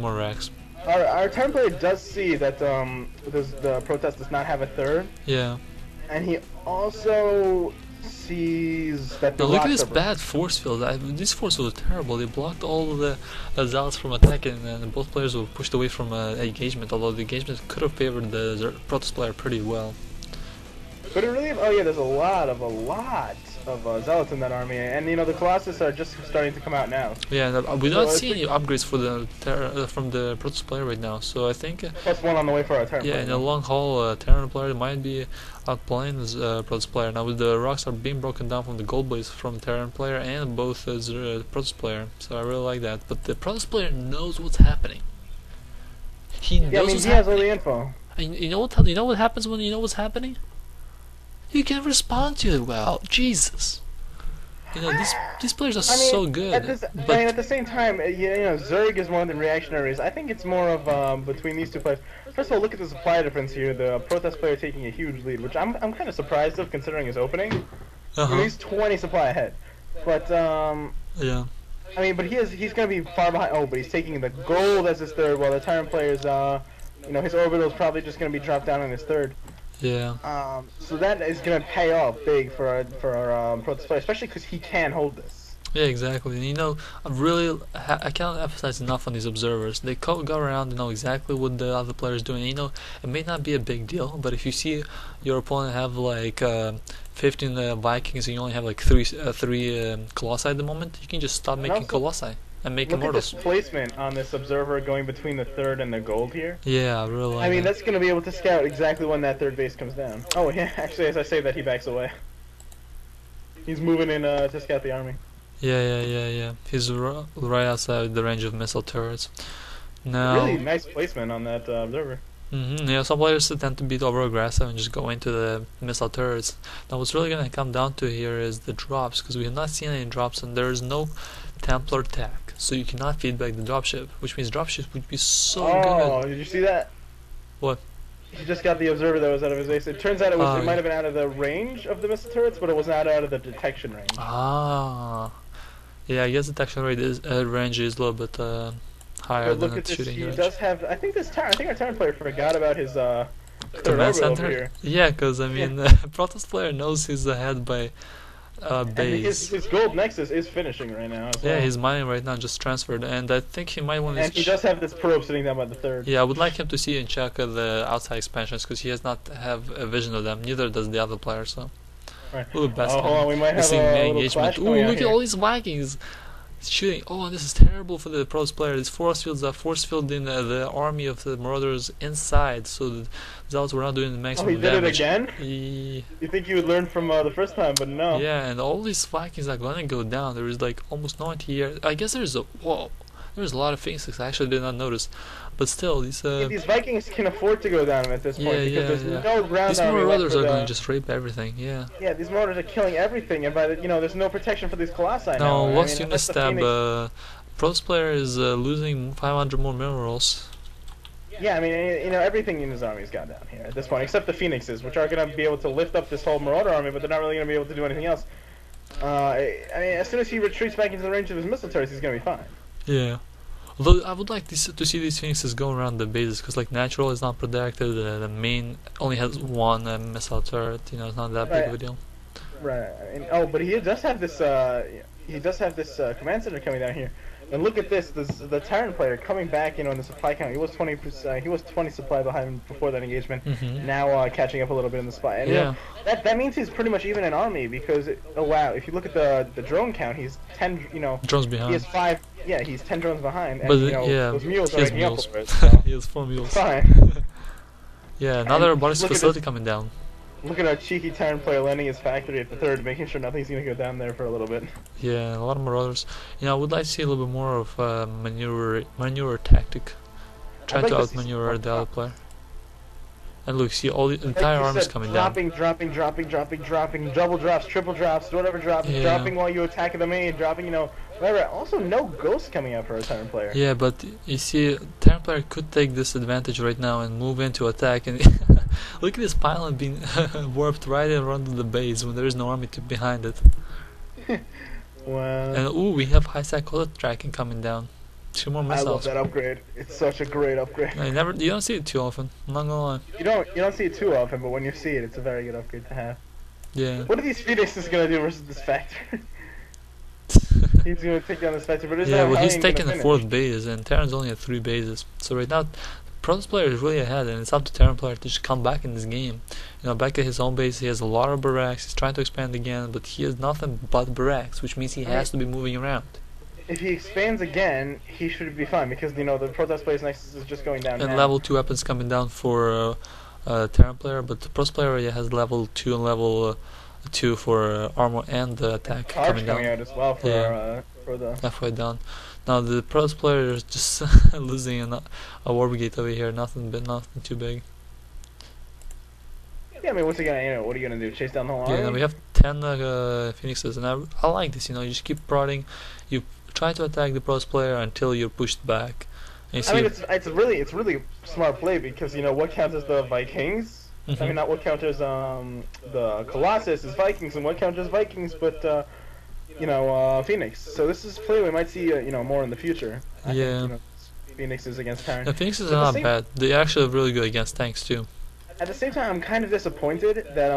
more racks. Our Terran player does see that the protest does not have a third, Yeah. and he also sees that the Now look at rocks this are bad force field. These forces were terrible. They blocked all of the zealots from attacking, and both players were pushed away from engagement. Although the engagement could have favored the Protoss player pretty well. But it really, oh yeah, there's a lot of zealots in that army, and you know the Colossus are just starting to come out now. Yeah, and, we don't see any upgrades for the from the Protoss player right now. So I think Plus one on the way for our Terran yeah, player. in the long haul, Terran player might be outplaying this Protoss player. Now with the rocks are being broken down from the gold blaze from Terran player and both as Protoss player. So I really like that. But the Protoss player knows what's happening. He knows Yeah, I mean what's he has all happening. the info. And you know what happens when you know what's happening? You can respond to it well. Jesus. You know, these players are so good. At the same time, you know, Zerg is one of the reactionaries. I think it's more of between these two players. First of all, look at the supply difference here. The Protest player taking a huge lead, which I'm kind of surprised of considering his opening. I mean, he's 20 supply ahead, but yeah. I mean, but he's gonna be far behind. Oh, but he's taking the gold as his third, while the Tyrant player's you know, his orbital is probably just gonna be dropped down in his third. Yeah. So that is gonna pay off big for our Protoss player, especially because he can hold this. Yeah, exactly. And you know, I cannot emphasize enough on these observers. They go around and know exactly what the other player is doing. And, you know, it may not be a big deal, but if you see your opponent have like 15 Vikings and you only have like three Colossi at the moment, you can just stop making Colossi and make Immortals. Look at this placement on this observer going between the third and the gold here. Yeah, I really like I mean, that. that's going to be able to scout exactly when that third base comes down. Oh, yeah, actually, as I say that, he backs away. He's moving in to scout the army. Yeah. He's right outside the range of missile turrets. Now, Really nice placement on that observer. Yeah, some players tend to be over aggressive and just go into the missile turrets. Now, what's really gonna come down to here is the drops, because we have not seen any drops, and there is no Templar attack, so you cannot feedback the dropship, which means dropships would be so good. Oh, did you see that? What? He just got the observer that was out of his base. It turns out it might have been out of the range of the missile turrets, but it was not out of the detection range. Ah, yeah, I guess detection range is a little bit higher But than look at its this. shooting He range. does have. I think our Terran player forgot about his third Command orbital over center? here. Yeah, because I mean, Protoss player knows he's ahead by And base. his gold nexus is finishing right now. As Yeah, well. he's mining right now, just transferred, and I think he might want to. And he does have this probe sitting down by the third. Yeah, I would like him to see and check the outside expansions, because he has not have a vision of them. Neither does the other player. So, Right. ooh, best Hold on, we might have missing a little engagement. clash Ooh, going out look at here. all these Vikings shooting. Oh, this is terrible for the Protoss player. These force fields are force filled in the army of the Marauders inside, so the Zealots were not doing the Oh, maximum he did damage. it again? Yeah. You think you would learn from the first time, but no. Yeah, and all these Vikings are gonna go down. There is like almost 90 here. I guess there's a there's a lot of Phoenixes. I actually did not notice, but still, these These Vikings can afford to go down at this point because there's no ground These army left Marauders for are the- going to just rape everything. Yeah. Yeah, these Marauders are killing everything, and by the, there's no protection for these Colossi now. No, I lost mean, unit unless the stab. Phoenix- Protoss player is losing 500 more minerals. Yeah, I mean, everything in his army's gone down here at this point, except the Phoenixes, which are going to be able to lift up this whole Marauder army, but they're not really going to be able to do anything else. I mean, as soon as he retreats back into the range of his missile turrets, he's going to be fine. Yeah. Although I would like to see these Phoenixes go around the bases, because like natural is not protected, the main only has one missile turret. You know, it's not that big of a deal. Right. And, but he does have this. Command center coming down here. And look at this. The Tyrant player coming back. In the supply count. He was 20%. He was 20 supply behind before that engagement. Now catching up a little bit in the supply. And that means he's pretty much even in army because wow, if you look at the drone count, he's 10. Drones behind. He has 5. Yeah, he's 10 drones behind. And, But those mules he are has making up mules. for it. So. He has 4 mules. Fine. Yeah, another robotics look at facility coming down. Look at our cheeky Tyrant player landing his factory at the third, making sure nothing's gonna go down there for a little bit. Yeah, a lot of Marauders. I would like to see a little bit more of maneuver tactic. Trying to outmaneuver the other player. And look, see all the entire army is coming down. Dropping, double drops, triple drops, whatever dropping while you attack the main, dropping, whatever. Also, no ghosts coming out for a Tyrant player. Yeah, but you see, Terran player could take this advantage right now and move into attack. And look at this pylon being warped right around the base when there is no army behind it. Wow. And ooh, we have high psychology tracking coming down. 2 more I love missiles. that upgrade. It's such a great upgrade. You don't see it too often. I'm not gonna lie. You don't see it too often, but when you see it, it's a very good upgrade to have. Yeah. What are these Phoenixes gonna do versus this Factor? He's gonna take down this Factor, but Yeah, well, he's taking the 4th base, and Terran's only at 3 bases. So right now, Protoss player is really ahead, and it's up to Terran player to just come back in this game. You know, back at his home base, he has a lot of barracks. He's trying to expand again, but he has nothing but barracks, which means he has to be moving around. If he expands again, he should be fine because you know the Protoss player's Nexus is just going down. And now. level 2 weapons coming down for Terran player, but the Protoss player already has level 2 and level 2 for armor and attack coming down. Out as well for for the halfway down. Now the Protoss player is just losing a war brigade over here. Nothing too big. Yeah, I mean, what's he gonna? You know, what are you gonna do? Chase down the whole army? Yeah, now we have 10 Phoenixes, and I like this. You know, you just keep prodding. You try to attack the Protoss player until you're pushed back. And you see I mean, it's really smart play because you know what counts as the Vikings. I mean, not what counters the Colossus is Vikings, and what counters Vikings, but you know Phoenix. So this is play we might see you know more in the future. I think, you know, Phoenixes against Terran. The Phoenixes are not bad. They're actually really good against tanks too. At the same time, I'm kind of disappointed that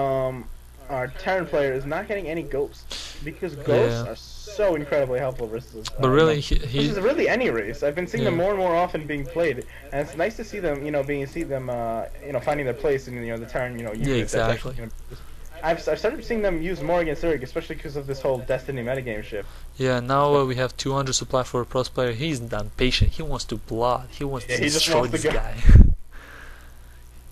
our Terran player is not getting any ghosts because ghosts are so incredibly helpful versus. But really, this is really any race. I've been seeing them more and more often being played, and it's nice to see them, you know, you know, finding their place in you know the Terran, you know, unit. Yeah, exactly. Actually, you know, I've started seeing them used more against Zerg, especially because of this whole Destiny metagame shift. Yeah, now we have 200 supply for a Protoss player. He's not patient. He wants to blood. He wants to destroy this guy.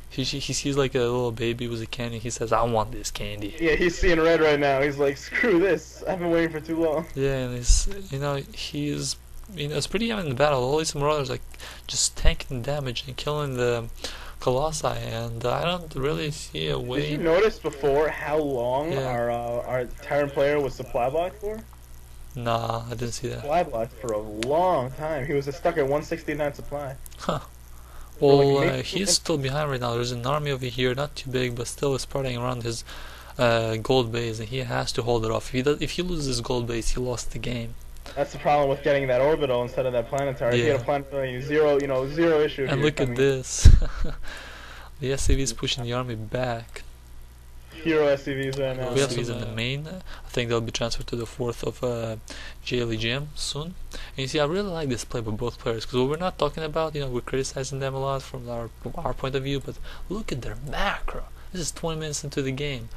He sees like a little baby with a candy. He says, "I want this candy." Yeah, he's seeing red right now. He's like, "Screw this! I've been waiting for too long." Yeah, and he's it's pretty young in the battle. All these marauders like just tanking damage and killing the Colossi, and I don't really see a way. Did you notice before how long our Terran player was supply blocked for? Nah, I didn't see that. Supply blocked for a long time. He was stuck at 169 supply. Huh. Well, he's still behind right now. There's an army over here, not too big, but still is spreading around his gold base, and he has to hold it off. If he loses his gold base, he lost the game. That's the problem with getting that orbital instead of that planetary. If you had a planetary, zero issue. And look at this. The SCV is pushing the army back. Hero SCVs right now. We have SCVs in the main. I think they'll be transferred to the 4th of GlJim soon. And you see, I really like this play by both players, because what we're not talking about, you know, we're criticizing them a lot from our point of view, but look at their macro. This is 20 minutes into the game,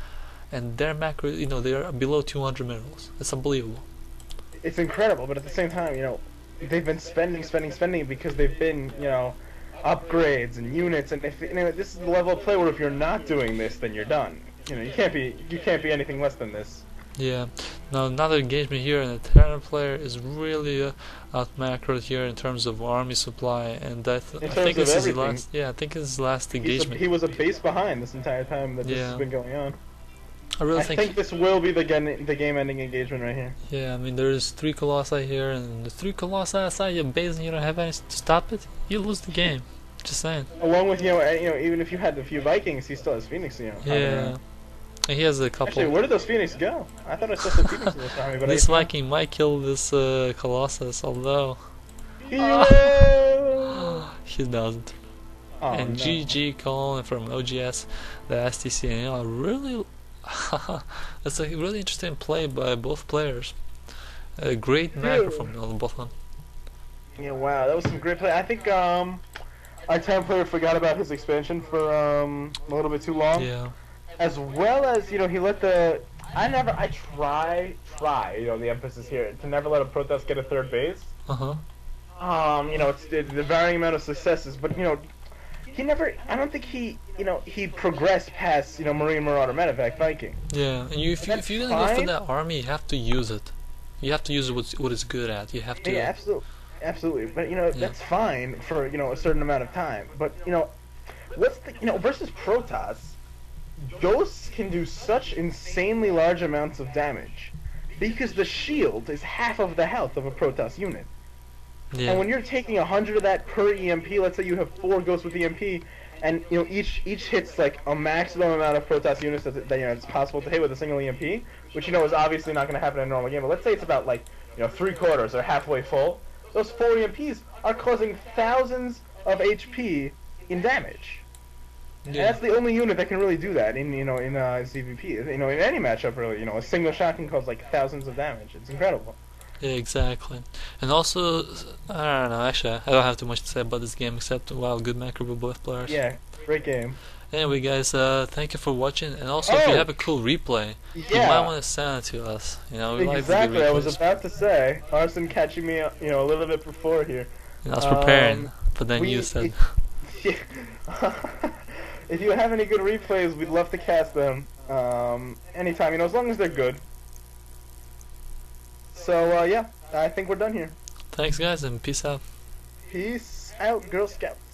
and their macro, you know, they're below 200 minerals. It's unbelievable. It's incredible, but at the same time, you know, they've been spending because they've been, you know, upgrades and units, and if you know, this is the level of play where if you're not doing this, then you're done. You know, you can't be anything less than this. Yeah. Now another engagement here, and the Terran player is really out macroed here in terms of army supply, and I think this is his last. Yeah, I think it's his last engagement. He was a base behind this entire time that this has been going on. I think this will be the game-ending engagement right here. Yeah, I mean there's 3 Colossi here, and the 3 Colossi outside your base, and you don't have any to stop it. You lose the game. Just saying. Along with you know even if you had a few Vikings, he still has Phoenix. You know. Yeah. And he has a couple. Actually, where did those Phoenix go? I thought I saw some Phoenix in this army, but this Viking might kill this Colossus, although he doesn't. Oh, and no. GG calling from oGsTheSC, and you know, really, that's a really interesting play by both players. A great macro from both of them. Yeah, wow, that was some great play. I think our Terran player forgot about his expansion for a little bit too long. Yeah. As well as, you know, he let the... I try, you know, the emphasis here, to never let a Protoss get a 3rd base. You know, it's the varying amount of successes, but, you know, he never... I don't think he progressed past, you know, Marine Marauder Medevac Viking. Yeah, and if you're gonna go for that army, you have to use it. You have to use what it's good at. You have to... Yeah, absolutely. But, you know, that's fine for, you know, a certain amount of time. But, you know, versus Protoss... Ghosts can do such insanely large amounts of damage because the shield is half of the health of a Protoss unit. Yeah. And when you're taking 100 of that per EMP, let's say you have 4 Ghosts with EMP, and you know each hits like a maximum amount of Protoss units that you know it's possible to hit with a single EMP, which you know is obviously not going to happen in a normal game. But let's say it's about like you know 3/4 or halfway full. those 4 EMPs are causing thousands of HP in damage. And that's the only unit that can really do that in ZVP. In any matchup really. A single shot can cause like thousands of damage. It's incredible. Yeah, exactly. And also, I don't know, actually, I don't have too much to say about this game except, wow, good macro for both players. Yeah, great game. Anyway, guys, thank you for watching, and also if you have a cool replay, you might want to send it to us. We exactly, like I was about to say, Arson catching me, a little bit before here. And I was preparing, but then you said... If you have any good replays, we'd love to cast them anytime, as long as they're good. So, yeah, I think we're done here. Thanks, guys, and peace out. Peace out, Girl Scouts.